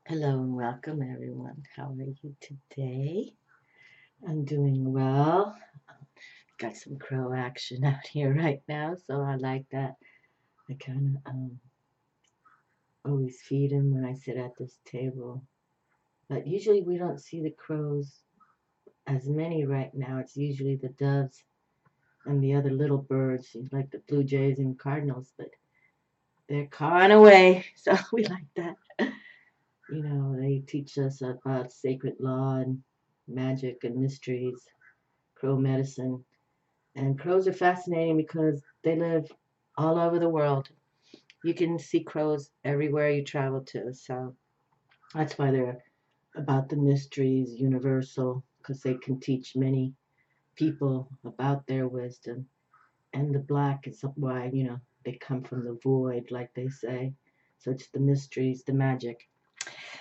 Hello and welcome, everyone. How are you today? I'm doing well. Got some crow action out here right now, so I like that. I kind of always feed him when I sit at this table. But usually we don't see the crows as many right now. It's usually the doves and the other little birds, like the blue jays and cardinals, but they're cawing away, so we like that. They teach us about sacred law and magic and mysteries, crow medicine. And crows are fascinating because they live all over the world. You can see crows everywhere you travel to. So that's why they're about the mysteries, universal, because they can teach many people about their wisdom. And the black is why, they come from the void, like they say. So it's the mysteries, the magic.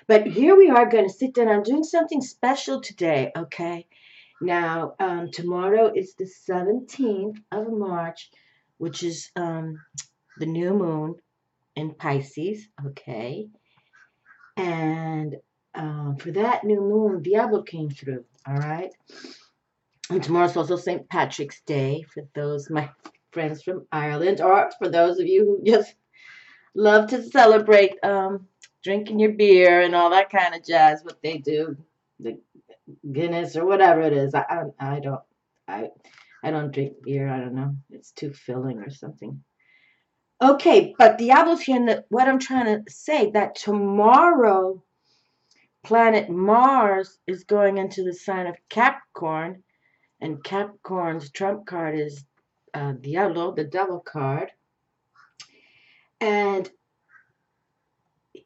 But here we are going to sit down. I'm doing something special today, okay? Now, tomorrow is the 17th of March, which is the new moon in Pisces, okay? And for that new moon, Diablo came through, all right? And tomorrow's also St. Patrick's Day for those my friends from Ireland, or for those of you who just love to celebrate drinking your beer and all that kind of jazz, what they do, the Guinness or whatever it is. I I don't drink beer. I don't know. It's too filling or something. Okay, but Diablo's here, and what I'm trying to say that tomorrow, planet Mars is going into the sign of Capricorn, and Capricorn's trump card is Diablo, the devil card, and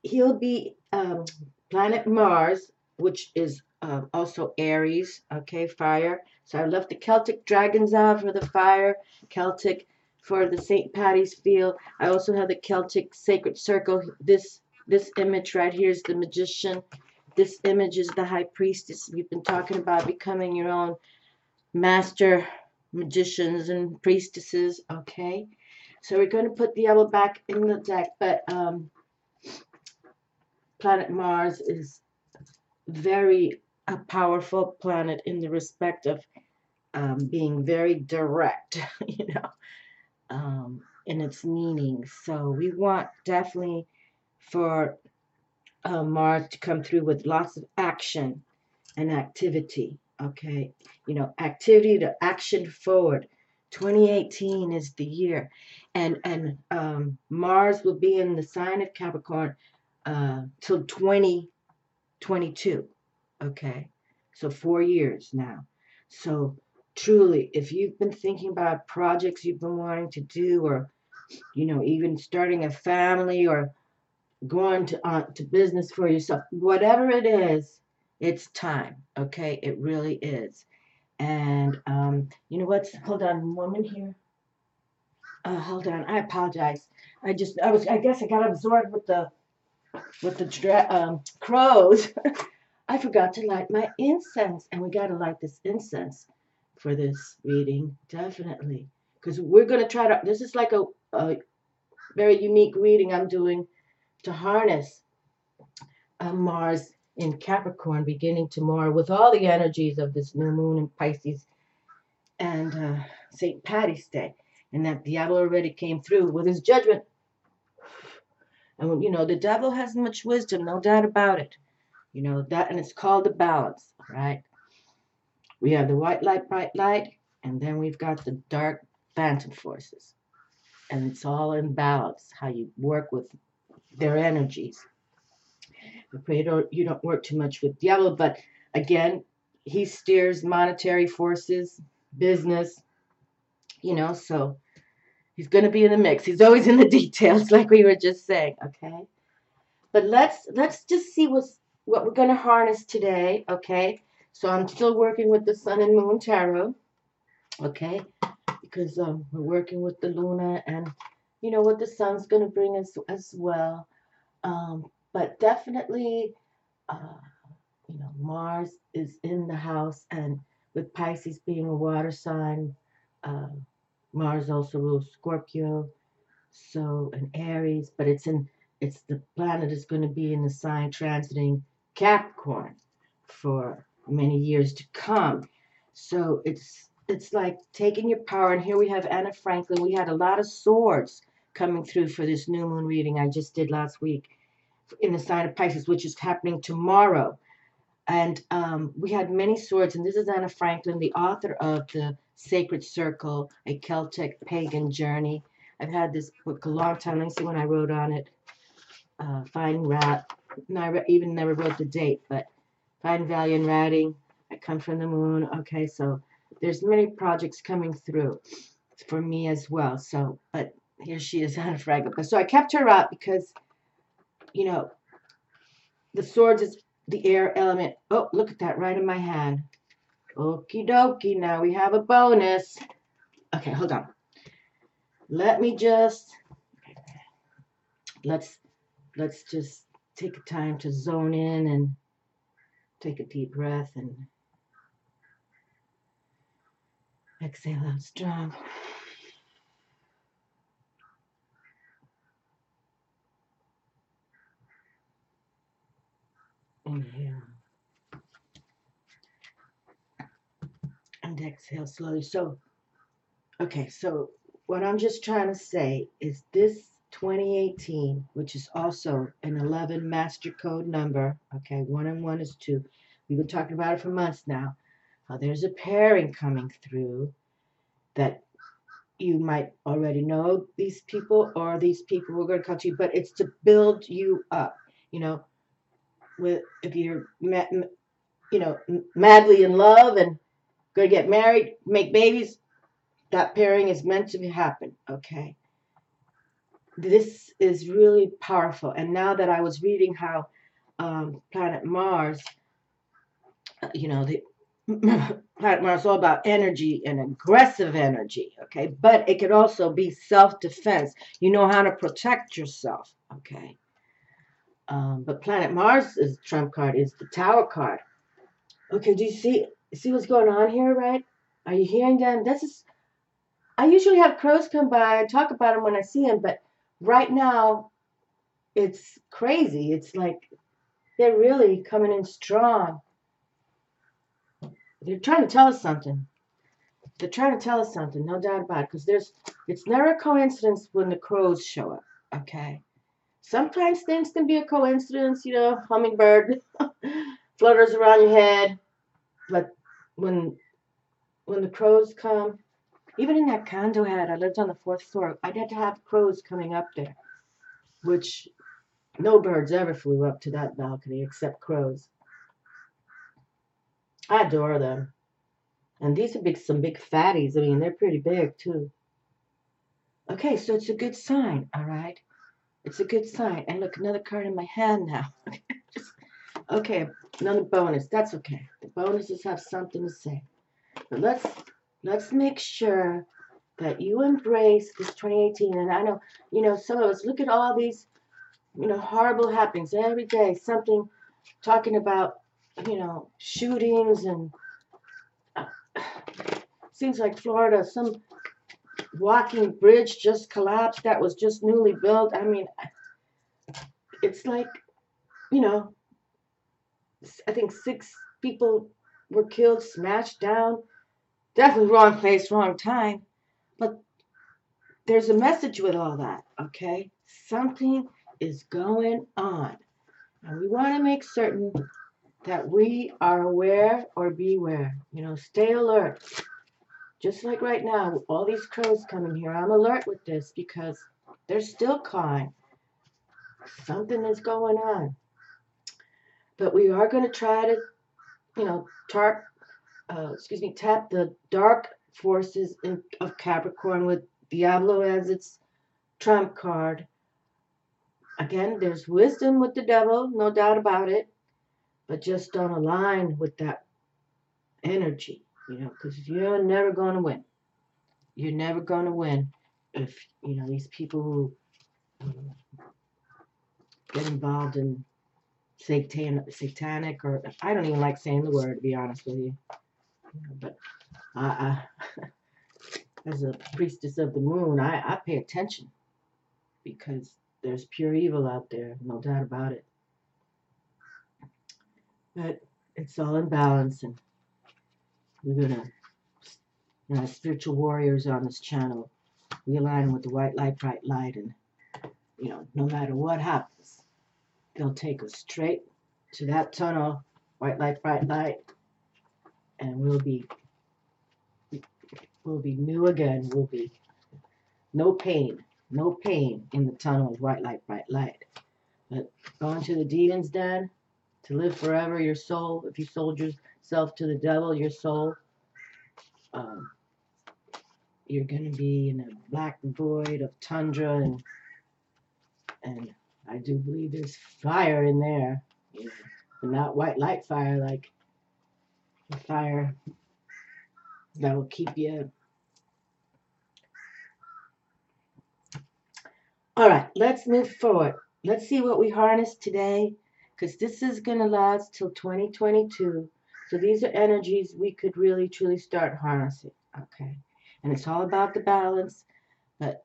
he'll be planet Mars, which is also Aries, okay, fire. So I left the Celtic dragons out for the fire, Celtic for the St. Patty's field. I also have the Celtic sacred circle. This image right here is the magician. This image is the high priestess. We've been talking about becoming your own master magicians and priestesses, okay? So we're going to put the yellow back in the deck, but planet Mars is very a powerful planet in the respect of being very direct, in its meaning. So we want definitely for Mars to come through with lots of action and activity. Okay, activity to action forward. 2018 is the year, and Mars will be in the sign of Capricorn till 2022. Okay, so 4 years now. So truly, if you've been thinking about projects you've been wanting to do, or even starting a family, or going to business for yourself, whatever it is, it's time. Okay, it really is. And you know what? Hold on, woman here. Hold on. I apologize. I guess I got absorbed with the crows. I forgot to light my incense, and we got to light this incense for this reading, definitely. Because we're going to try to, this is like a very unique reading I'm doing to harness Mars in Capricorn beginning tomorrow with all the energies of this new moon in Pisces and St. Patty's Day. And that Diablo already came through with his judgment. And, the devil has much wisdom, no doubt about it. That, and it's called the balance, right? We have the white light, bright light, and then we've got the dark phantom forces. And it's all in balance, how you work with their energies. I pray you don't work too much with Diablo, but again, he steers monetary forces, business, so he's going to be in the mix. He's always in the details, like we were just saying, okay? But let's just see what we're going to harness today, okay? So I'm still working with the Sun and Moon Tarot, okay? Because we're working with the Luna and what the Sun's going to bring us as well. But definitely, uh, Mars is in the house, and with Pisces being a water sign, Mars also rules Scorpio, so and Aries, but it's in it's the planet is going to be in the sign transiting Capricorn for many years to come. So it's like taking your power. And here we have Anna Franklin. We had a lot of swords coming through for this new moon reading I just did last week in the sign of Pisces, which is happening tomorrow. And we had many swords. And this is Anna Franklin, the author of The Sacred Circle, A Celtic Pagan Journey. I've had this book a long time. Let me see when I wrote on it. Finding Rat. No, I even never wrote the date, but Find Value in Writing. I Come from the Moon. Okay, so there's many projects coming through for me as well. So, but here she is, Anna Franklin. So I kept her out because, you know, the swords is the air element. Oh, look at that right in my hand. Okie dokie. Now we have a bonus. Okay, hold on. Let me just, let's just take a time to zone in and take a deep breath and exhale out strong. Inhale. And exhale slowly. So, okay, so what I'm just trying to say is this 2018, which is also an 11 master code number, okay, 1 and 1 is 2. We've been talking about it for months now. There's a pairing coming through that you might already know these people, or these people who are going to come to you, but it's to build you up. You know, if you're madly in love and going to get married, make babies, that pairing is meant to happen. Okay, this is really powerful. And now that I was reading how planet Mars, the planet Mars is all about energy and aggressive energy, okay? But it could also be self-defense. You know how to protect yourself, okay? But planet Mars' trump card is the Tower card. Okay, do you see what's going on here, right? Are you hearing them? I usually have crows come by and talk about them when I see them, but right now it's crazy. It's like they're really coming in strong. They're trying to tell us something. They're trying to tell us something, no doubt about it, because it's never a coincidence when the crows show up, okay? Sometimes things can be a coincidence, hummingbird flutters around your head, but when the crows come, even in that condo I lived on the 4th floor, I had to have crows coming up there, which no birds ever flew up to that balcony except crows. I adore them. And these are some big fatties. I mean, they're pretty big, too. Okay, so it's a good sign, all right? It's a good sign. And look, another card in my hand now. Okay, another bonus. That's okay. The bonuses have something to say. But let's make sure that you embrace this 2018. And I know, some of us look at all these, horrible happenings every day. Something talking about, shootings and seems like Florida, some walking bridge just collapsed that was just newly built. I mean, it's like, I think 6 people were killed, smashed down. Definitely wrong place, wrong time. But there's a message with all that, okay? Something is going on. And we want to make certain that we are aware or beware. Stay alert. Just like right now, all these crows coming here, I'm alert with this because they're still cawing. Something is going on. But we are going to try to, tap the dark forces of Capricorn with Diablo as its trump card. Again, there's wisdom with the devil, no doubt about it, but just don't align with that energy, because you're never going to win. You're never going to win if, these people who get involved in satanic, or I don't even like saying the word, to be honest with you. But as a priestess of the moon, I pay attention because there's pure evil out there, no doubt about it. But it's all in balance, and we're gonna, spiritual warriors on this channel, we align with the white light, bright light, and no matter what happens, they'll take us straight to that tunnel, white light, bright light, and we'll be new again. We'll be no pain in the tunnel of white light, bright light. But going to the demon's den to live forever, your soul, if you sold yourself to the devil, your soul, you're going to be in a black void of tundra, and I do believe there's fire in there, but not white light fire, like the fire that will keep you. All right, let's move forward. Let's see what we harness today, because this is going to last till 2022. So these are energies we could really, truly start harnessing, okay? And it's all about the balance. But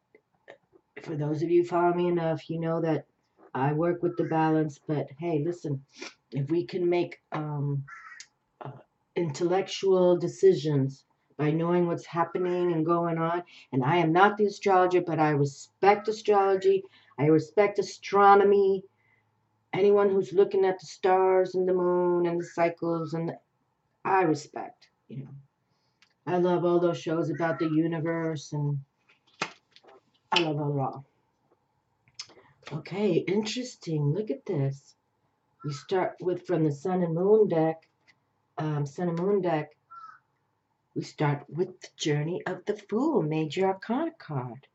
for those of you who follow me enough, you know that I work with the balance. But hey, listen, if we can make intellectual decisions by knowing what's happening and going on, and I am not the astrologer, but I respect astrology. I respect astronomy. Anyone who's looking at the stars and the moon and the cycles, and I respect, I love all those shows about the universe, and I love it all. Okay, interesting. Look at this. We start with from the Sun and Moon deck. Sun and Moon deck. We start with the Journey of the Fool, Major Arcana card.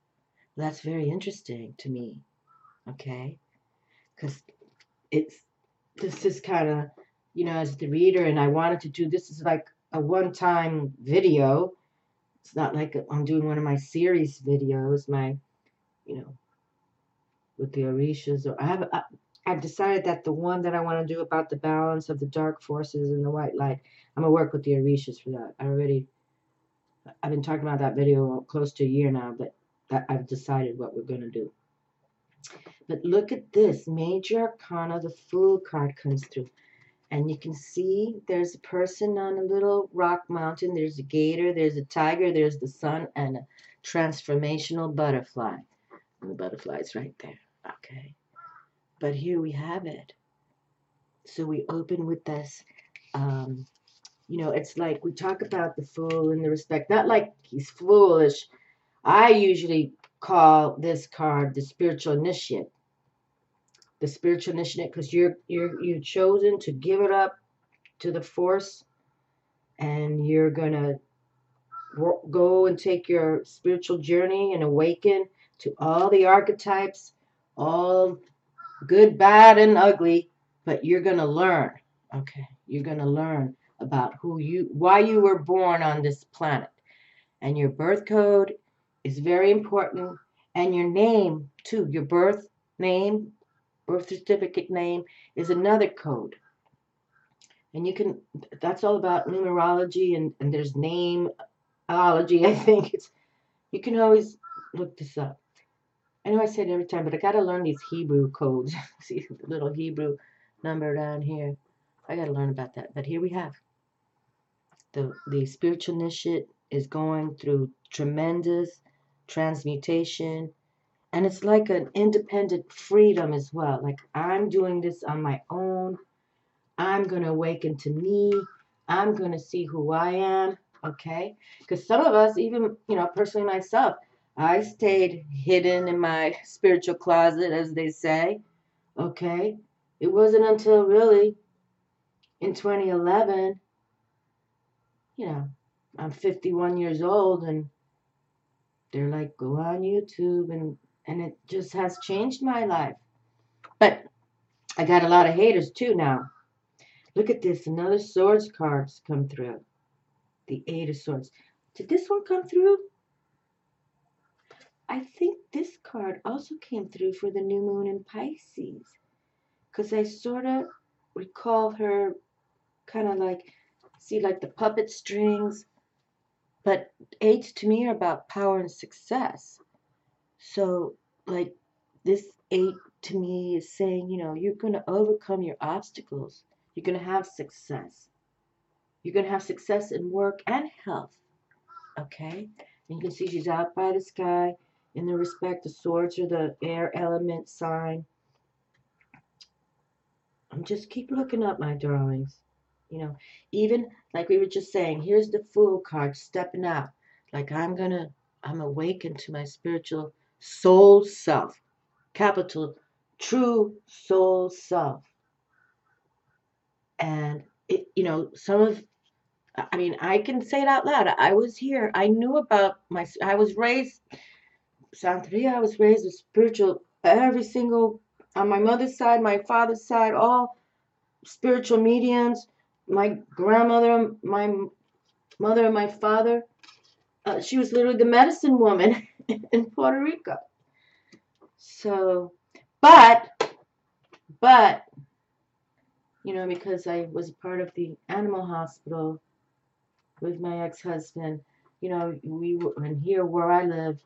Well, that's very interesting to me. Okay, because this is kind of, as the reader, and I wanted to do this is like a one-time video. It's not like I'm doing one of my series videos, with the Orishas. Or I've decided that the one that I want to do about the balance of the dark forces and the white light, I'm gonna work with the Orishas for that. I've been talking about that video close to a year now, but I've decided what we're gonna do. But look at this, Major Arcana, the Fool card comes through. And you can see there's a person on a little rock mountain. There's a gator, there's a tiger, there's the sun, and a transformational butterfly. And the butterfly's right there. Okay. But here we have it. So we open with this. It's like we talk about the fool in the respect, not like he's foolish. I usually call this card the spiritual initiate. The spiritual initiate, because you're chosen to give it up to the force, and you're gonna go and take your spiritual journey and awaken to all the archetypes, all good, bad, and ugly. But you're gonna learn. Okay, you're gonna learn about why you were born on this planet, and your birth code is very important, and your name too. Your birth name, birth certificate name is another code. And that's all about numerology, and there's nameology, I think. You can always look this up. I know I say it every time, but I got to learn these Hebrew codes. See the little Hebrew number down here. I got to learn about that. But here we have. The spiritual initiate is going through tremendous transmutation. And it's like an independent freedom as well. Like, I'm doing this on my own. I'm going to awaken to me. I'm going to see who I am, okay? Because some of us, even, personally myself, I stayed hidden in my spiritual closet, as they say, okay? It wasn't until really in 2011, I'm 51 years old, and they're like, go on YouTube, and it just has changed my life. But I got a lot of haters too now. Look at this. Another swords cards come through. The 8 of Swords. Did this one come through? I think this card also came through for the new moon in Pisces. Because I sort of recall her kind of like, like the puppet strings. But 8s to me are about power and success. So, like, this 8 to me is saying, you know, you're going to overcome your obstacles. You're going to have success. You're going to have success in work and health. Okay? And you can see she's out by the sky. In the respect, the swords are the air element sign. Just keep looking up, my darlings. You know, even like we were just saying, here's the Fool card stepping out. Like I'm awakened to my spiritual soul self. Capital, true soul self. And it, you know, I mean, I can say it out loud. I was here. I knew about I was raised, Santeria, I was raised with spiritual, every single, on my mother's side, my father's side, all spiritual mediums. My grandmother, my mother, and my father, she was literally the medicine woman in Puerto Rico. So, but, you know, because I was part of the animal hospital with my ex-husband, you know, and here where I live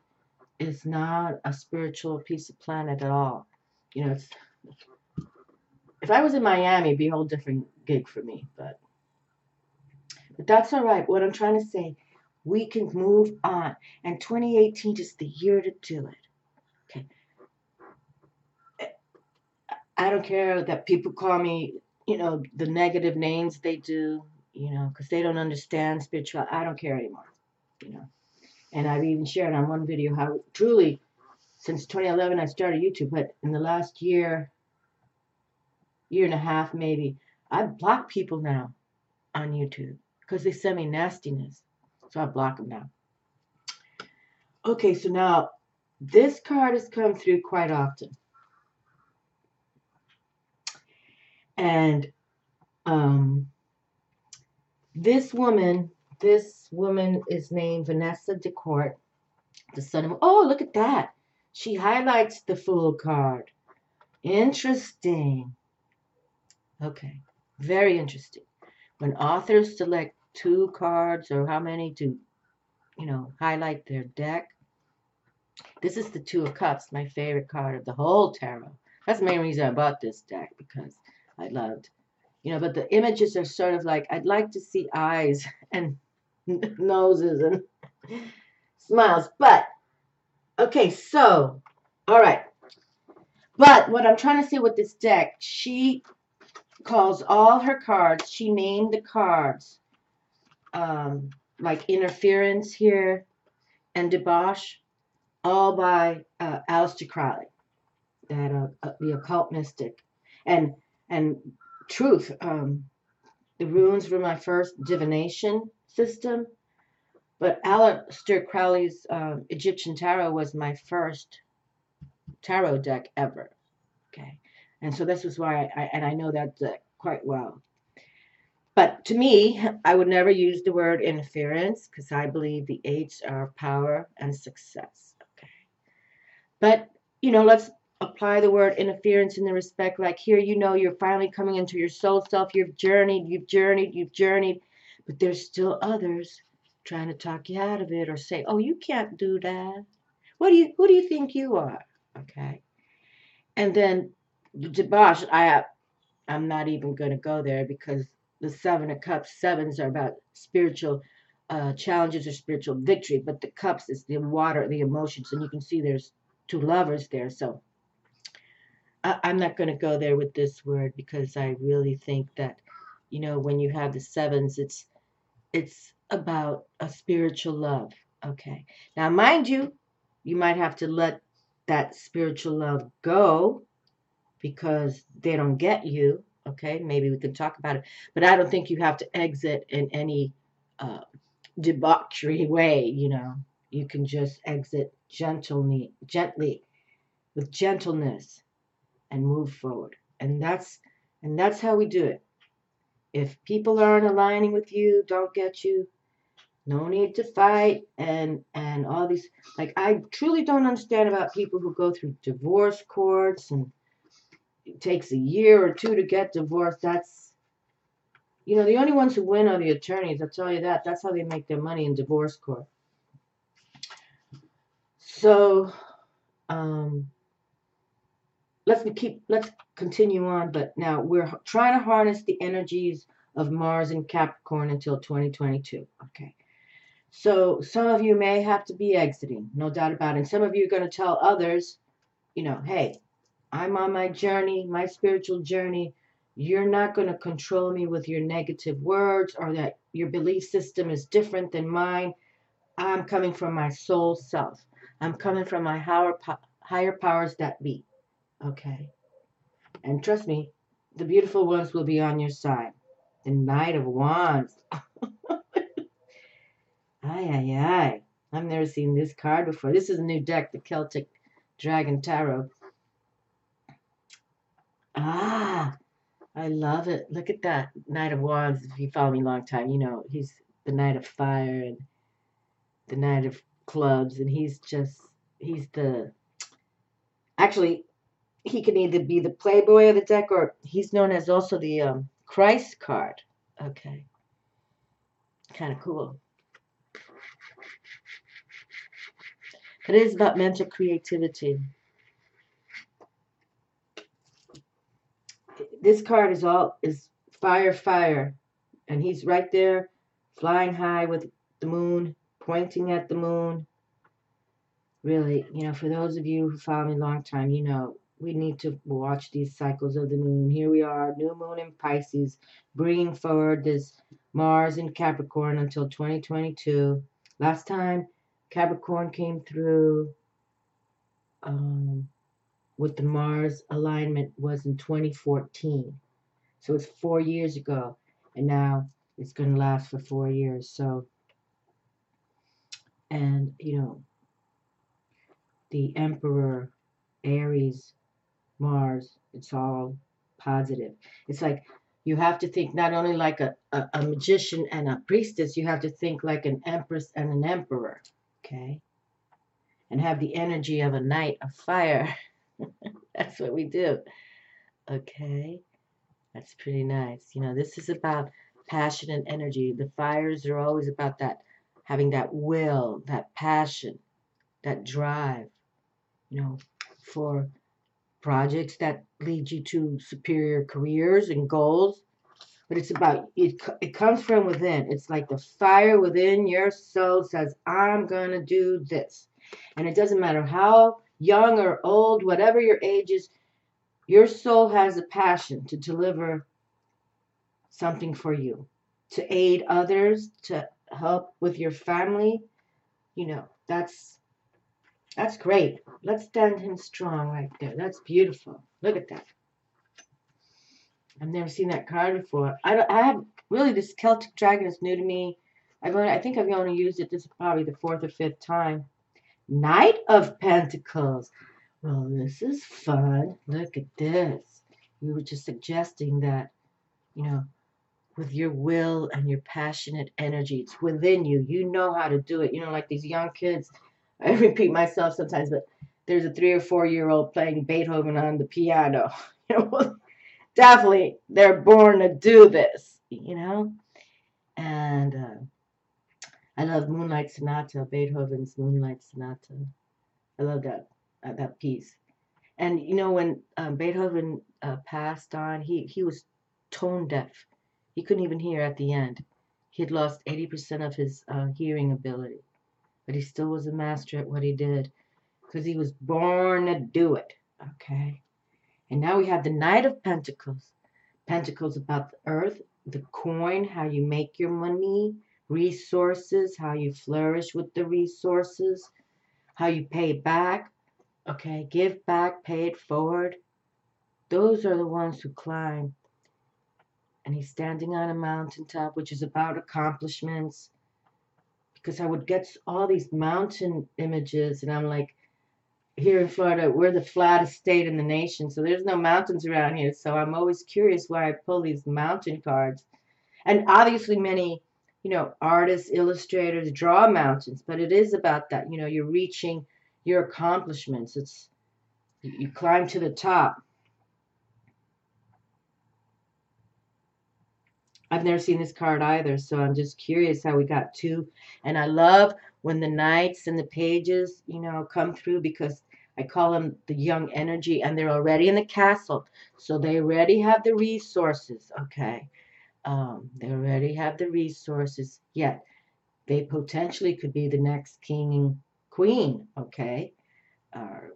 is not a spiritual piece of planet at all. You know, if I was in Miami, it'd be a whole different gig for me, but that's all right. What I'm trying to say, we can move on, and 2018 is the year to do it. Okay, I don't care that people call me, you know, the negative names they do, you know, because they don't understand spirituality. I don't care anymore, you know. And I've even shared on one video how truly, since 2011 I started YouTube, but in the last year and a half maybe, I've blocked people now on YouTube because they send me nastiness. So I block them now. Okay, so now this card has come through quite often. And this woman is named Vanessa DeCourt, the son of, oh, look at that. She highlights the Fool card. Interesting. Okay, very interesting. When authors select 2 cards or how many to, you know, highlight their deck, this is the 2 of Cups, my favorite card of the whole tarot. That's the main reason I bought this deck, because I loved, you know, but the images are sort of like, I'd like to see eyes and noses and smiles. But, okay, so, all right. But what I'm trying to say with this deck, she calls all her cards, she named the cards, like Interference here and Debauch, all by Aleister Crowley, that the occult mystic, and Truth. The runes were my first divination system, but Aleister Crowley's Egyptian tarot was my first tarot deck ever. Okay, and so this was why I know that deck quite well. But to me, I would never use the word interference because I believe the 8s are power and success. Okay. But, you know, let's apply the word interference in the respect like here, you know, you're finally coming into your soul self. You've journeyed. But there's still others trying to talk you out of it or say, oh, you can't do that. Who do you think you are? Okay. And then the debauch, I'm not even going to go there because the 7 of Cups, 7s are about spiritual challenges or spiritual victory, but the Cups is the water, the emotions, and you can see there's 2 lovers there. So I'm not going to go there with this word because I really think that, you know, when you have the 7s, it's about a spiritual love. Okay. Now, mind you, you might have to let that spiritual love go because they don't get you. Okay, maybe we can talk about it. But I don't think you have to exit in any debauchery way, you know. You can just exit gently, with gentleness, and move forward. And that's how we do it. If people aren't aligning with you, don't get you, no need to fight and all these. Like, I truly don't understand about people who go through divorce courts and it takes a year or 2 to get divorced. That's, you know, the only ones who win are the attorneys. I'll tell you that. That's how they make their money in divorce court. So, let's continue on, but now we're trying to harness the energies of Mars and Capricorn until 2022. Okay. So some of you may have to be exiting, no doubt about it. And some of you are going to tell others, hey, I'm on my journey, my spiritual journey. You're not going to control me with your negative words or that your belief system is different than mine. I'm coming from my soul self. I'm coming from my higher powers that be. Okay. And trust me, the beautiful ones will be on your side. The Knight of Wands. Ay, ay, ay. I've never seen this card before. This is a new deck, the Celtic Dragon Tarot. Ah, I love it. Look at that Knight of Wands. If you follow me a long time, you know he's the Knight of Fire and the Knight of Clubs. And he's the, actually, he can either be the playboy of the deck or he's known as also the Christ card. Okay. Kind of cool. But it is about mental creativity. This card is fire, fire. And he's right there flying high with the moon, pointing at the moon. Really, for those of you who follow me a long time, we need to watch these cycles of the moon. Here we are, new moon in Pisces, bringing forward this Mars in Capricorn until 2022. Last time Capricorn came through with the Mars alignment was in 2014. So it's 4 years ago. And now it's going to last for 4 years. So, and, the Emperor, Aries, Mars, it's all positive. It's like you have to think not only like a magician and a priestess, you have to think like an empress and an emperor, okay? And have the energy of a knight of fire. That's what we do, okay? That's pretty nice. This is about passion and energy. The fires are always about that, having that will, that passion, that drive, for projects that lead you to superior careers and goals. But it's about, it comes from within. It's like the fire within your soul says, I'm going to do this. And it doesn't matter how young or old, whatever your age is, your soul has a passion to deliver something for you, to aid others, to help with your family. That's great. Let's stand him strong right there. That's beautiful. Look at that. I've never seen that card before. I have really, this Celtic dragon is new to me. I think I've only used it. This is probably the 4th or 5th time. Knight of Pentacles. Well, this is fun. Look at this. We were just suggesting that, with your will and your passionate energy, it's within you. You know how to do it. Like these young kids. I repeat myself sometimes, but there's a 3 or 4-year-old playing Beethoven on the piano. Definitely, they're born to do this, And I love Moonlight Sonata, Beethoven's Moonlight Sonata. I love that piece. And when Beethoven passed on, he was tone deaf. He couldn't even hear at the end. He had lost 80% of his hearing ability. But he still was a master at what he did because he was born to do it, okay? And now we have the Knight of Pentacles. Pentacles about the earth, the coin, how you make your money, resources, how you flourish with the resources, how you pay back, okay? Give back, pay it forward. Those are the ones who climb. And he's standing on a mountaintop, which is about accomplishments. Because I would get all these mountain images, and I'm like, here in Florida, we're the flattest state in the nation, so there's no mountains around here. So I'm always curious why I pull these mountain cards. And obviously many, artists, illustrators draw mountains, but it is about that, you're reaching your accomplishments. It's, you climb to the top. I've never seen this card either, so I'm just curious how we got 2. And I love when the knights and the pages, come through, because I call them the young energy, and they're already in the castle. So they already have the resources, okay? They already have the resources, yet they potentially could be the next king and queen, okay? Or,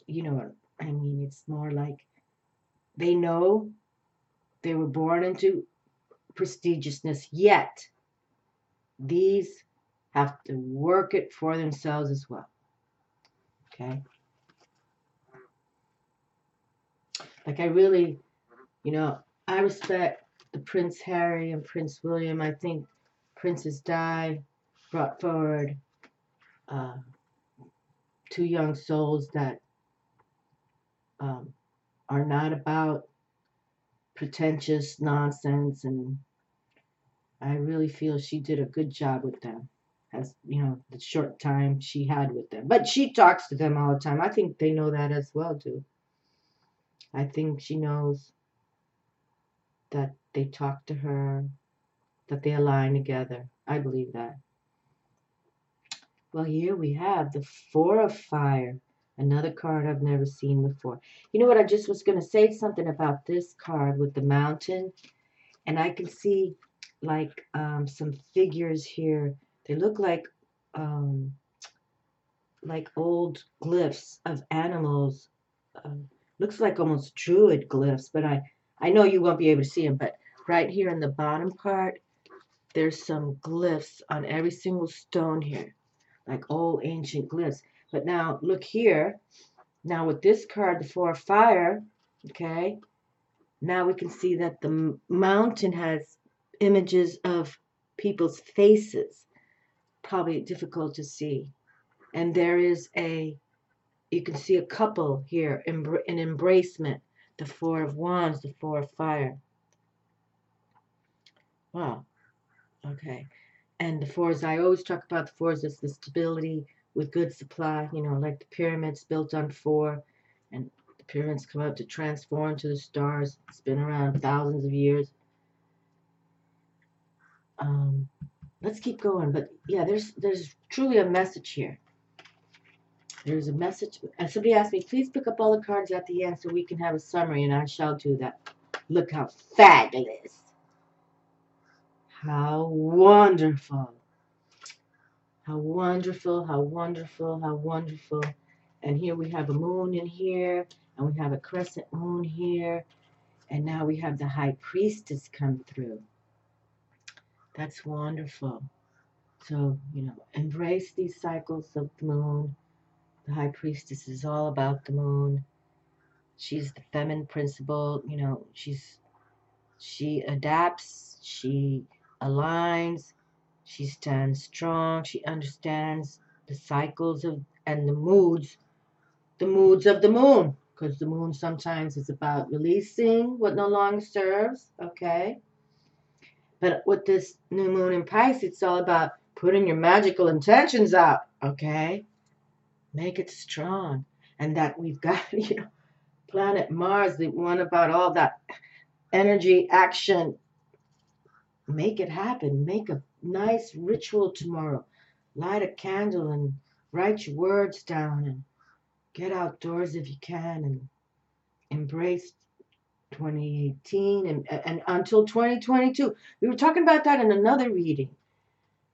you know, I mean, it's more like they know they were born into prestigiousness, yet these have to work it for themselves as well, okay? Like I really, you know, I respect the Prince Harry and Prince William. I think Princess Di brought forward uh, two young souls that um, are not about pretentious nonsense, and I really feel she did a good job with them. As you know, the short time she had with them, but she talks to them all the time. I think they know that as well too. I think she knows that they talk to her, that they align together. I believe that. Well, here we have the Four of Fire, another card I've never seen before. You know what? I just was going to say something about this card with the mountain, and I can see like some figures here. They look like old glyphs of animals. Looks like almost druid glyphs, but I know you won't be able to see them. But right here in the bottom part, there's some glyphs on every single stone here, like old ancient glyphs. But now look here. Now with this card, the Four of Fire, okay, now we can see that the mountain has images of people's faces, probably difficult to see. And there is you can see a couple here, an embracement, the Four of Wands, the Four of Fire. Wow, okay. And the fours, I always talk about the fours as the stability with good supply, you know, like the pyramids built on four, and the pyramids come up to transform to the stars. It's been around thousands of years. Let's keep going, but yeah, there's truly a message here. There's a message, and somebody asked me, please pick up all the cards at the end so we can have a summary, and I shall do that. Look how fabulous. How wonderful. How wonderful, how wonderful, how wonderful. And here we have a moon in here, and we have a crescent moon here, and now we have the High Priestess come through. That's wonderful. So, you know, embrace these cycles of the moon. The High Priestess is all about the moon. She's the feminine principle, you know, she adapts, she aligns, she stands strong, she understands the cycles of and the moods of the moon, because the moon sometimes is about releasing what no longer serves, okay? But with this new moon in Pisces, it's all about putting your magical intentions out, okay? Make it strong. And that we've got, you know, planet Mars, the one about all that energy, action. Make it happen. Make a nice ritual tomorrow. Light a candle and write your words down and get outdoors if you can and embrace 2018 and until 2022. We were talking about that in another reading.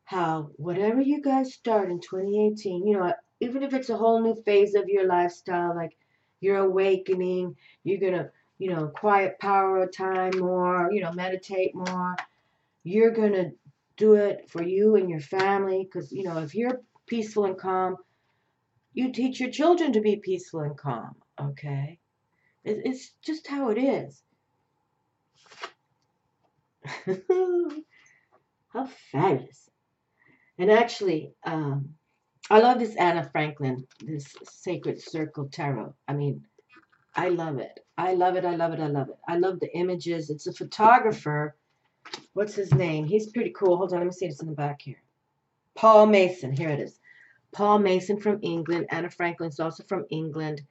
How whatever you guys start in 2018, you know, even if it's a whole new phase of your lifestyle, like you're awakening, you're going to, you know, quiet power time more, you know, meditate more. You're going to do it for you and your family because, you know, if you're peaceful and calm, you teach your children to be peaceful and calm, okay? It's just how it is. How fabulous. And actually, I love this Anna Franklin, this Sacred Circle Tarot. I mean, I love it. I love it. I love it. I love it. I love the images. It's a photographer. What's his name? He's pretty cool. Hold on. Let me see. It's in the back here. Paul Mason. Here it is. Paul Mason from England. Anna Franklin's also from England.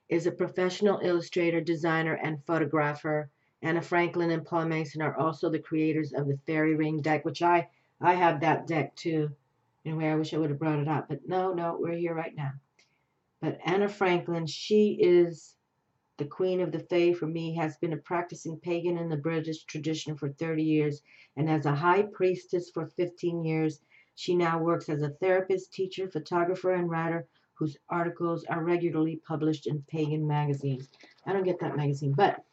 Is a professional illustrator, designer, and photographer. Anna Franklin and Paul Mason are also the creators of the Fairy Ring deck, which I have that deck too. Anyway, I wish I would have brought it up, but no, we're here right now. But Anna Franklin, she is the queen of the fae for me, has been a practicing pagan in the British tradition for 30 years, and as a high priestess for 15 years. She now works as a therapist, teacher, photographer, and writer whose articles are regularly published in pagan magazines. I don't get that magazine, but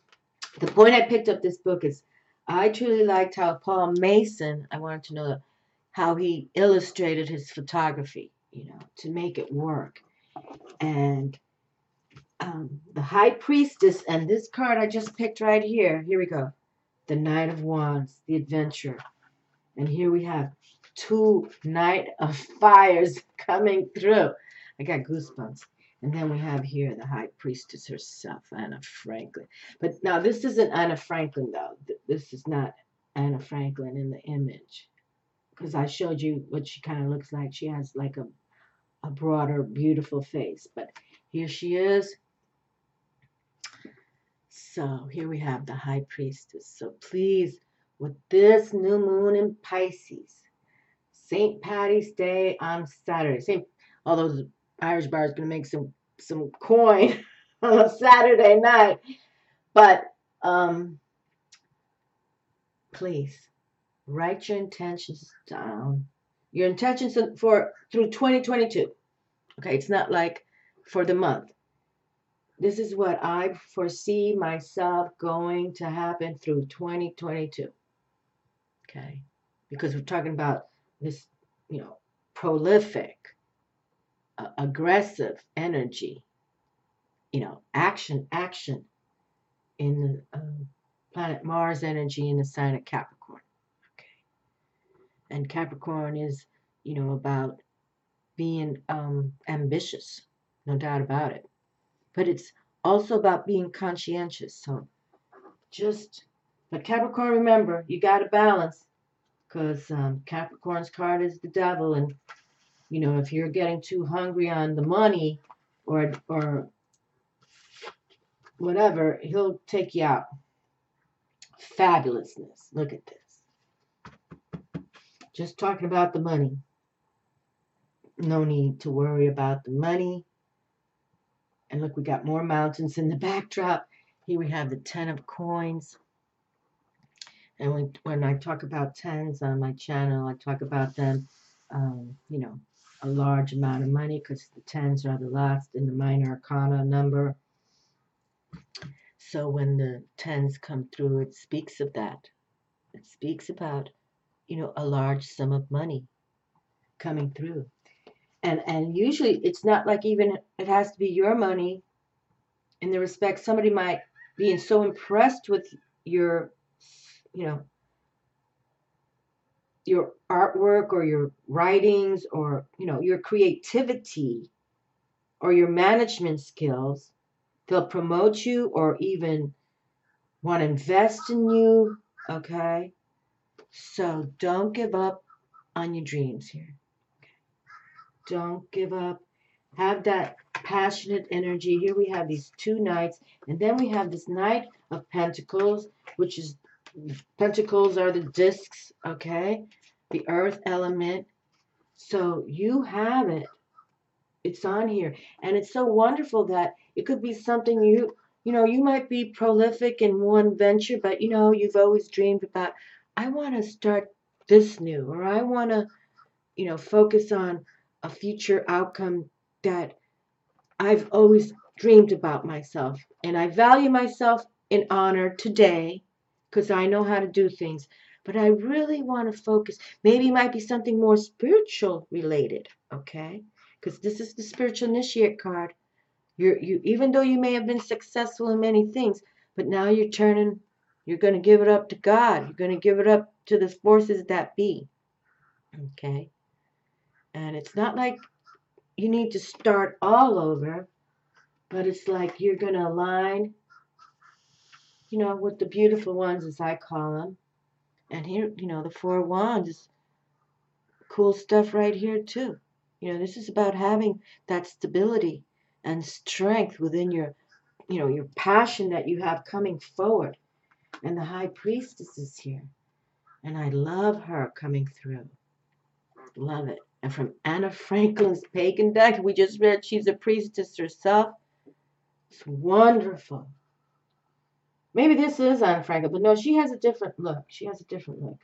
the point I picked up this book is I truly liked how Paul Mason, I wanted to know how he illustrated his photography, to make it work. And the High Priestess, and this card I just picked right here. Here we go. The Knight of Wands, the Adventure. And here we have 2 Knight of Fires coming through. I got goosebumps. And then we have here the High Priestess herself, Anna Franklin. But now this isn't Anna Franklin, though. This is not Anna Franklin in the image. Because I showed you what she kind of looks like. She has like a broader, beautiful face. But here she is. So here we have the High Priestess. So please, with this new moon in Pisces, St. Patty's Day on Saturday. All those Irish bars going to make some coin on a Saturday night. But please, write your intentions down. Your intentions through 2022. Okay, it's not like for the month. This is what I foresee myself going to happen through 2022. Okay? Because we're talking about this, prolific, aggressive energy, action in the planet Mars energy in the sign of Capricorn. Okay? And Capricorn is, about being ambitious, no doubt about it. But it's also about being conscientious. So but Capricorn, remember, you got to balance, because Capricorn's card is the devil. And, if you're getting too hungry on the money or whatever, he'll take you out. Fabulousness. Look at this. Just talking about the money. No need to worry about the money. And look, we got more mountains in the backdrop. Here we have the 10 of coins. And when I talk about tens on my channel, I talk about them, a large amount of money, because the tens are the last in the minor arcana number. So when the tens come through, it speaks of that. It speaks about, a large sum of money coming through. And usually it's not like even it has to be your money. In the respect, somebody might be so impressed with your, your artwork or your writings or, your creativity or your management skills. They'll promote you or even want to invest in you. Okay? So don't give up on your dreams here. Don't give up. Have that passionate energy. Here we have these 2 knights, and then we have this Knight of Pentacles, which is, pentacles are the discs, okay? The earth element. So you have it. It's on here. And it's so wonderful that it could be something you might be prolific in one venture, but you've always dreamed about, I want to start this new, or I want to, focus on a future outcome that I've always dreamed about myself. And I value myself in honor today because I know how to do things. But I really want to focus. Maybe it might be something more spiritual related, okay? Because this is the spiritual initiate card. You even though you may have been successful in many things, but now you're going to give it up to God. You're going to give it up to the forces that be, okay? And it's not like you need to start all over, but it's like you're going to align, with the beautiful ones, as I call them. And here, the 4 wands is cool stuff right here too. This is about having that stability and strength within your, your passion that you have coming forward. And the High Priestess is here. And I love her coming through. Love it. And from Anna Franklin's pagan deck, we just read she's a priestess herself. It's wonderful. Maybe this is Anna Franklin, but no, she has a different look. She has a different look.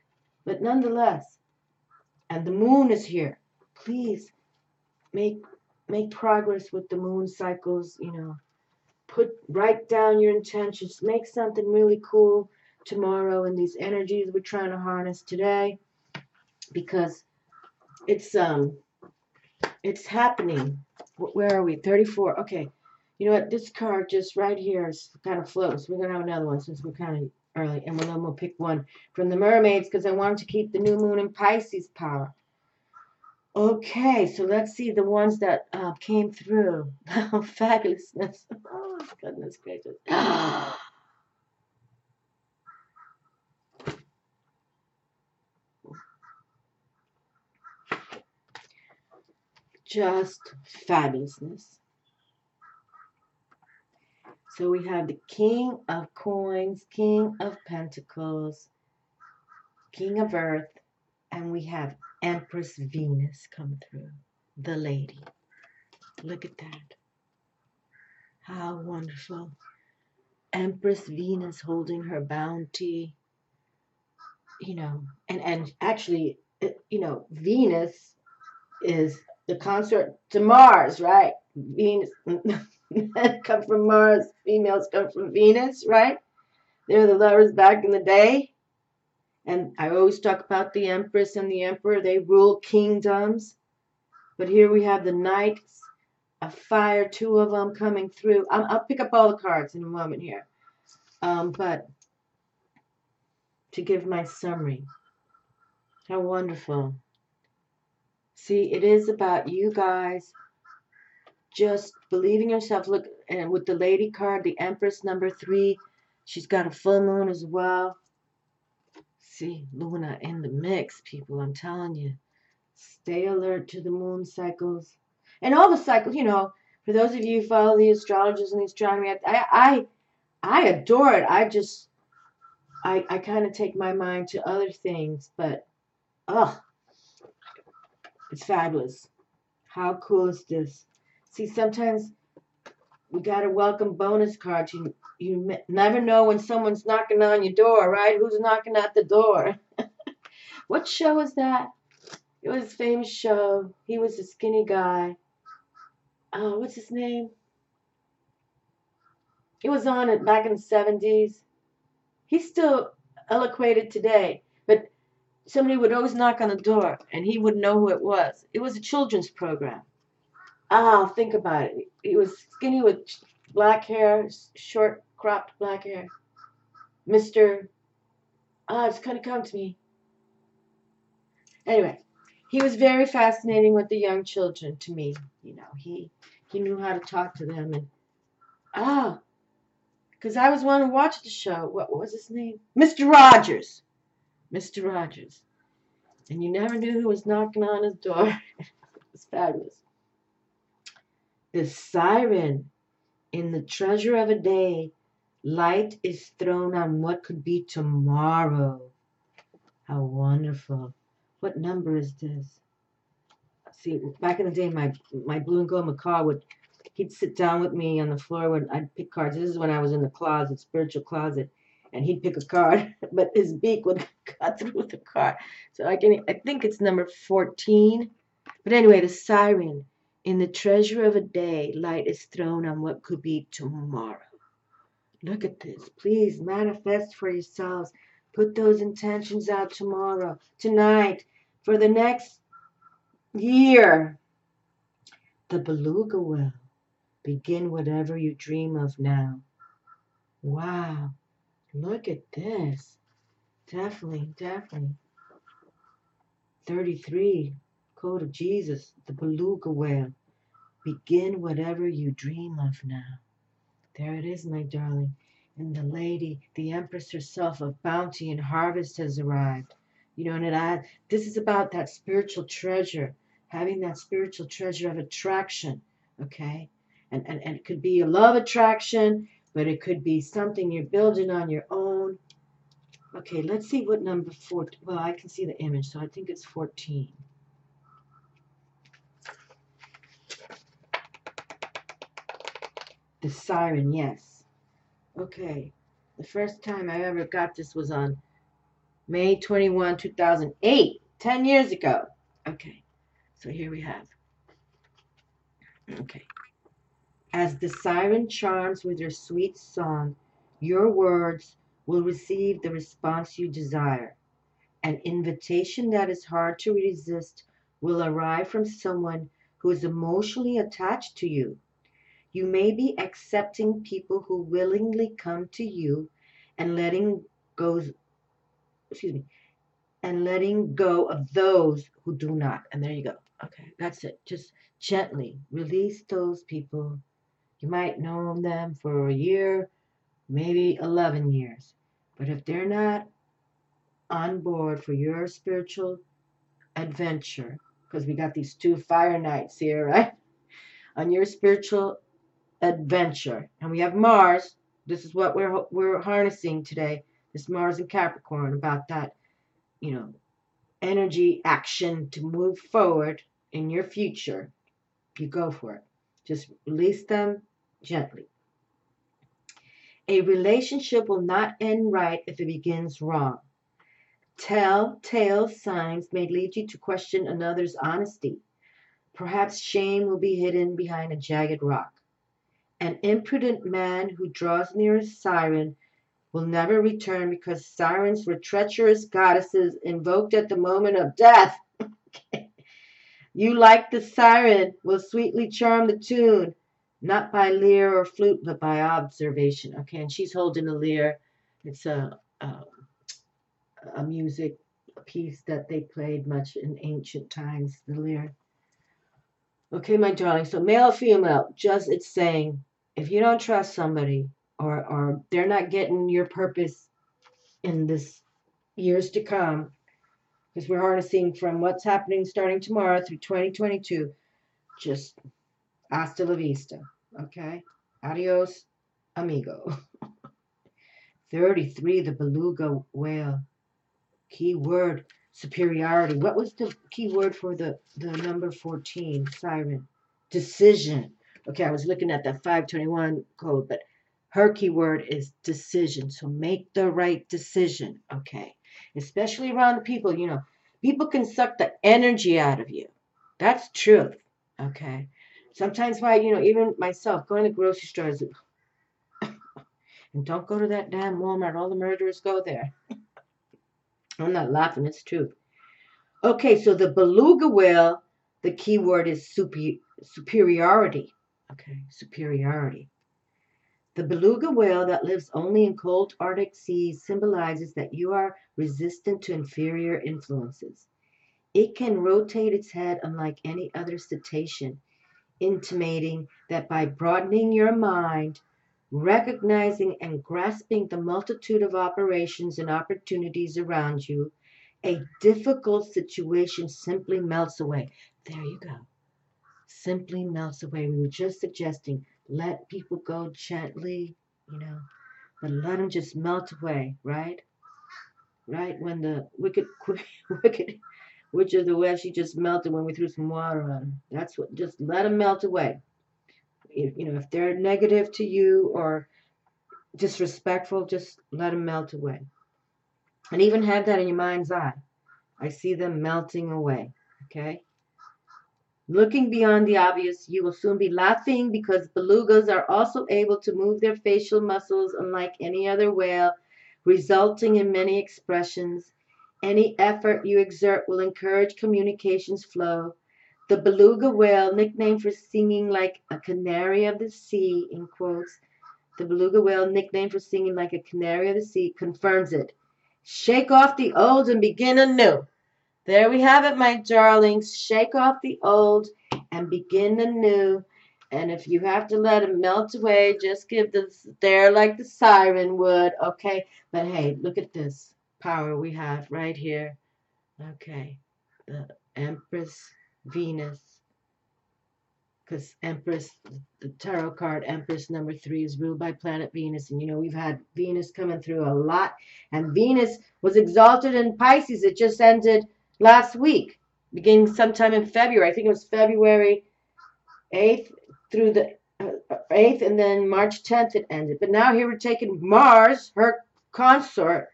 But nonetheless, and the moon is here. Please make progress with the moon cycles, you know. Write down your intentions. Make something really cool tomorrow in these energies we're trying to harness today, because it's happening. Where are we? 34. Okay. You know what? This card just right here is kind of floats. We're going to have another one since we're kind of early. And then we'll pick one from the mermaids because I wanted to keep the new moon in Pisces power. Okay, so let's see the ones that came through. Oh, fabulousness. Oh, goodness gracious. Just fabulousness. So we have the King of Coins, King of Pentacles, King of Earth, and we have Empress Venus come through, the lady. Look at that. How wonderful. Empress Venus holding her bounty, you know, and actually, you know, Venus is the consort to Mars, right? Venus, men come from Mars, females come from Venus, right? They're the lovers back in the day. And I always talk about the Empress and the Emperor. They rule kingdoms. But here we have the Knights of Fire, two of them coming through. I'll pick up all the cards in a moment here. But to give my summary. How wonderful. See, it is about you guys just believing yourself. Look, and with the lady card, the Empress number 3, she's got a full moon as well. See, Luna in the mix, people, I'm telling you. Stay alert to the moon cycles. And all the cycles, you know, for those of you who follow the astrologers and the astronomy, I adore it. I kind of take my mind to other things, but, it's fabulous. How cool is this? See, sometimes we got a welcome bonus card. You never know when someone's knocking on your door, right? Who's knocking at the door? What show is that? It was a famous show. He was a skinny guy. Oh, what's his name? It was on it back in the 70s. He's still eloquated today, but somebody would always knock on the door, and he wouldn't know who it was. It was a children's program. Oh, think about it. He was skinny with black hair, short cropped black hair. Mr. It's going to come to me. Anyway, he was very fascinating with the young children to me. You know, he knew how to talk to them. And because I was one who watched the show. What was his name? Mr. Rogers. Mr. Rogers. And you never knew who was knocking on his door. It was fabulous. The Siren in the treasure of a day. Light is thrown on what could be tomorrow. How wonderful. What number is this? See, back in the day, my blue and gold macaw he'd sit down with me on the floor when I'd pick cards. This is when I was in the closet, spiritual closet, and he'd pick a card, but his beak would cut through the card. So I think it's number 14. But anyway, the Siren. In the treasure of a day, light is thrown on what could be tomorrow. Look at this. Please manifest for yourselves. Put those intentions out tomorrow, tonight, for the next year. The beluga will begin whatever you dream of now. Wow. Look at this. Definitely, definitely. 33. Code of Jesus. The beluga whale. Begin whatever you dream of now. There it is, my darling. And the lady, the Empress herself of bounty and harvest has arrived. You know, and this is about that spiritual treasure, having that spiritual treasure of attraction, okay? And it could be a love attraction, but it could be something you're building on your own. Okay, let's see what number 14. Well, I can see the image, so I think it's 14. The Siren, yes. Okay. The first time I ever got this was on May 21, 2008. 10 years ago. Okay. So here we have. Okay. As the siren charms with her sweet song, your words will receive the response you desire. An invitation that is hard to resist will arrive from someone who is emotionally attached to you. You may be accepting people who willingly come to you and letting go, and letting go of those who do not. And there you go. Okay, that's it. Just gently release those people. You might know them for a year, maybe 11 years. But if they're not on board for your spiritual adventure, because we got these two fire knights here, right? On your spiritual adventure. And we have Mars. This is what we're harnessing today. This Mars in Capricorn, about that, energy action to move forward in your future. You go for it. Just release them gently. A relationship will not end right if it begins wrong. Telltale signs may lead you to question another's honesty. Perhaps shame will be hidden behind a jagged rock. An imprudent man who draws near a siren will never return, because sirens were treacherous goddesses invoked at the moment of death. You, like the siren, will sweetly charm the tune, not by lyre or flute, but by observation. Okay, and she's holding a lyre. It's a music piece that they played much in ancient times, the lyre. Okay, my darling, so male or female, just it's saying, if you don't trust somebody, or they're not getting your purpose in this years to come, because we're harnessing from what's happening starting tomorrow through 2022, just hasta la vista, okay? Adios, amigo. 33, the beluga whale. Keyword, superiority. What was the keyword for the number 14, siren? Decision. Okay, I was looking at that 521 code, but her keyword is decision. So make the right decision, okay? Especially around the people, people can suck the energy out of you. That's truth, okay? Sometimes why, even myself, going to grocery stores, and don't go to that damn Walmart. All the murderers go there. I'm not laughing, it's true. Okay, so the beluga whale, the key word is superiority. Okay, superiority. The beluga whale that lives only in cold Arctic seas symbolizes that you are resistant to inferior influences. It can rotate its head unlike any other cetacean, intimating that by broadening your mind, recognizing and grasping the multitude of operations and opportunities around you, a difficult situation simply melts away. There you go. Simply melts away. We were just suggesting, let people go gently, but let them just melt away, right? Right? When the wicked witch of the west, she just melted when we threw some water on them. That's what, just let them melt away. If they're negative to you or disrespectful, just let them melt away. And even have that in your mind's eye. I see them melting away, okay? Looking beyond the obvious, you will soon be laughing, because belugas are also able to move their facial muscles unlike any other whale, resulting in many expressions. Any effort you exert will encourage communications flow. The beluga whale, nicknamed for singing like a canary of the sea, in quotes, the beluga whale, nicknamed for singing like a canary of the sea, confirms it. Shake off the old and begin anew. There we have it, my darlings. Shake off the old and begin anew. And if you have to let it melt away, just give the stare like the siren would, okay? But hey, look at this power we have right here. Okay, the Empress Venus. Because Empress, the tarot card Empress number 3 is ruled by planet Venus. And we've had Venus coming through a lot. And Venus was exalted in Pisces. It just ended last week, beginning sometime in February. I think it was February 8th through the 8th, and then March 10th it ended. But now here we're taking Mars, her consort,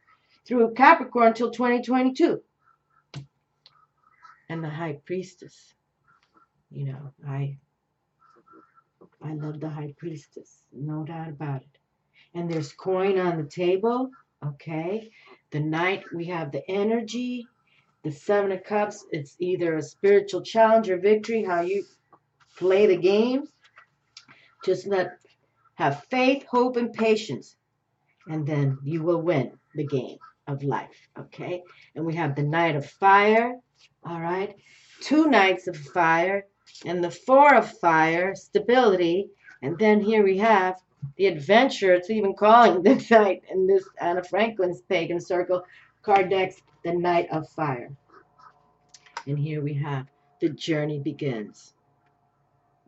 through Capricorn until 2022. And the High Priestess. You know, I love the High Priestess. No doubt about it. And there's coin on the table. Okay. The Knight, we have the energy. The Seven of Cups, it's either a spiritual challenge or victory, how you play the game. Just have faith, hope, and patience. And then you will win the game of life. Okay. And we have the Knight of Fire. All right. 2 Knights of Fire. And the 4 of Fire, stability. And then here we have the Adventurer. It's even calling the Knight in this Anna Franklin's pagan circle card decks, the Knight of Fire. And here we have the journey begins.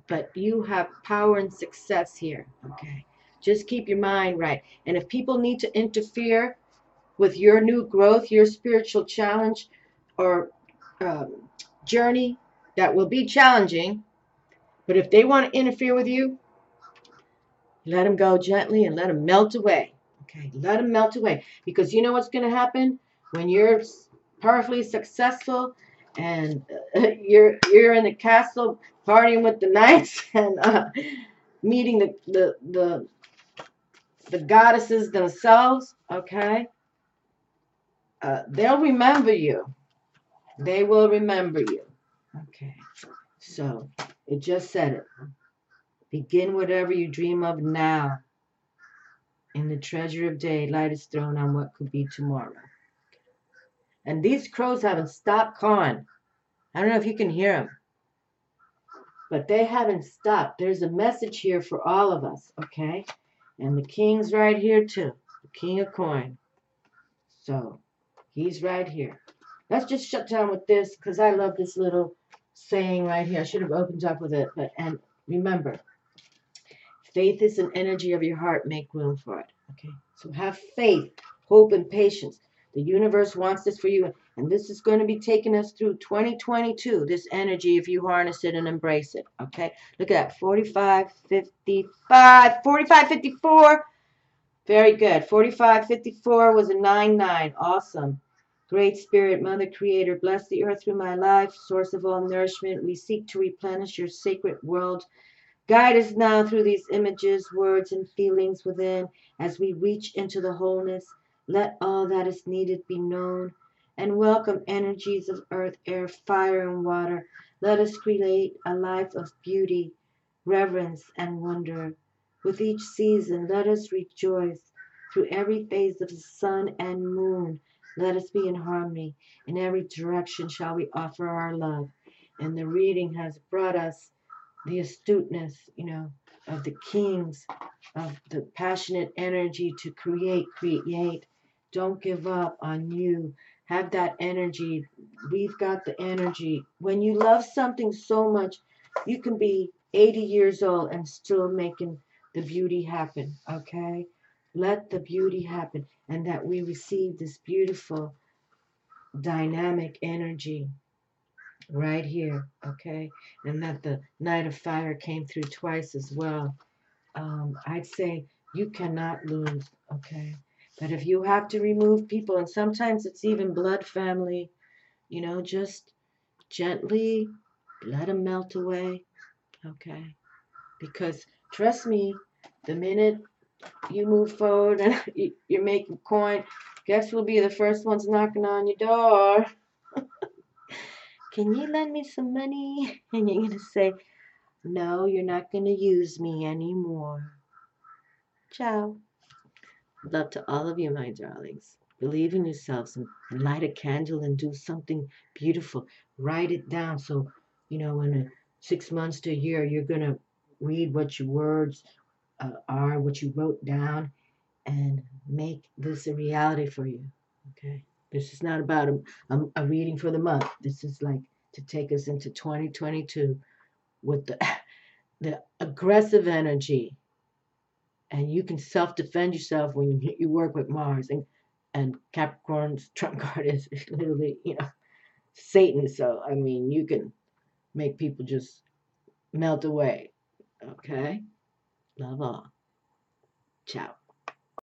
But you have power and success here. Okay. Just keep your mind right. And if people need to interfere with your new growth, your spiritual challenge or journey that will be challenging, but if they want to interfere with you, let them go gently and let them melt away. Okay, let them melt away. Because you know what's going to happen when you're powerfully successful and you're in the castle partying with the knights and meeting the goddesses themselves. Okay, they'll remember you. They will remember you. Okay, so it just said it. Begin whatever you dream of now. In the treasure of day, light is thrown on what could be tomorrow. And these crows haven't stopped cawing. I don't know if you can hear them, but they haven't stopped. There's a message here for all of us, okay? And the king's right here too, the king of coin. So he's right here. Let's just shut down with this because I love this little saying right here. I should have opened up with it, and remember, faith is an energy of your heart. Make room for it. Okay. So have faith, hope, and patience. The universe wants this for you. And this is going to be taking us through 2022. This energy, if you harness it and embrace it. Okay. Look at that. 45, 54. Very good. 4554 was a 9-9. Awesome. Great Spirit, Mother Creator, bless the earth through my life, source of all nourishment. We seek to replenish your sacred world. Guide us now through these images, words, and feelings within as we reach into the wholeness. Let all that is needed be known. And welcome energies of earth, air, fire, and water. Let us create a life of beauty, reverence, and wonder. With each season, let us rejoice. Through every phase of the sun and moon, let us be in harmony. In every direction shall we offer our love. And the reading has brought us the astuteness, of the kings, of the passionate energy to create. Don't give up on you. Have that energy. We've got the energy. When you love something so much, you can be 80 years old and still making the beauty happen, okay? Let the beauty happen, and that we receive this beautiful dynamic energy right here, okay? And that the Knight of Fire came through twice as well. I'd say you cannot lose, okay? But if you have to remove people, and sometimes it's even blood family, just gently let them melt away, okay? Because trust me, the minute you move forward and you're making coin, guess who'll be the first ones knocking on your door? Can you lend me some money? And you're going to say, no, you're not going to use me anymore. Ciao. Love to all of you, my darlings. Believe in yourselves and light a candle and do something beautiful. Write it down so, in 6 months to a year, you're going to read what your words are, what you wrote down, and make this a reality for you. Okay? This is not about a reading for the month. This is like to take us into 2022 with the aggressive energy. And you can self-defend yourself when you work with Mars. And Capricorn's trump card is literally, Satan. So, you can make people just melt away. Okay? Love all. Ciao.